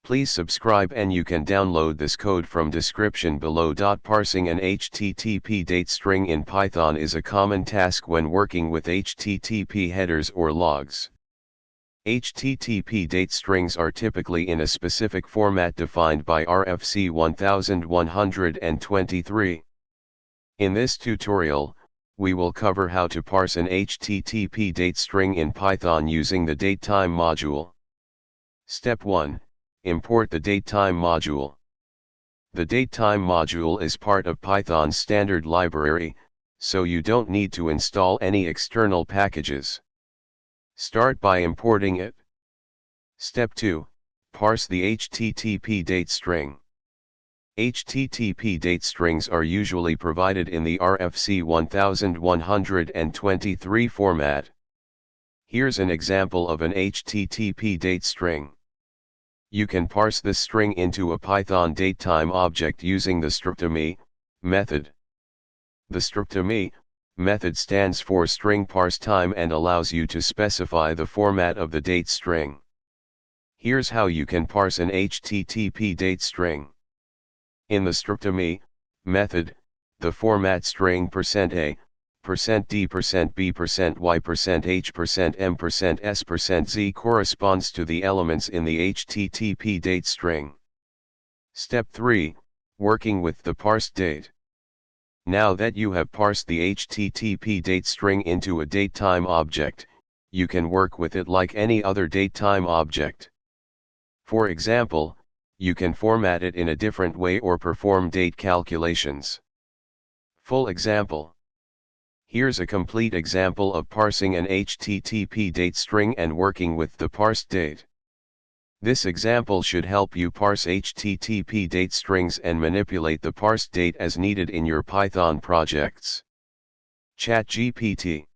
Please subscribe and you can download this code from description below. Parsing an HTTP date string in Python is a common task when working with HTTP headers or logs. HTTP date strings are typically in a specific format defined by RFC 1123. In this tutorial, we will cover how to parse an HTTP date string in Python using the datetime module. Step 1. Import the datetime module. The datetime module is part of Python's standard library, so you don't need to install any external packages. Start by importing it. Step 2. Parse the HTTP date string. HTTP date strings are usually provided in the RFC 1123 format. Here's an example of an HTTP date string. You can parse this string into a Python datetime object using the strptime method. The strptime method stands for string parse time and allows you to specify the format of the date string. Here's how you can parse an HTTP date string. In the strptime method, the format string %a, %d, %b, %y, %h, %m, %s, %z corresponds to the elements in the HTTP date string. Step 3. Working with the parsed date. Now that you have parsed the HTTP date string into a datetime object, you can work with it like any other datetime object. For example, you can format it in a different way or perform date calculations. Full example. Here's a complete example of parsing an HTTP date string and working with the parsed date. This example should help you parse HTTP date strings and manipulate the parsed date as needed in your Python projects. ChatGPT.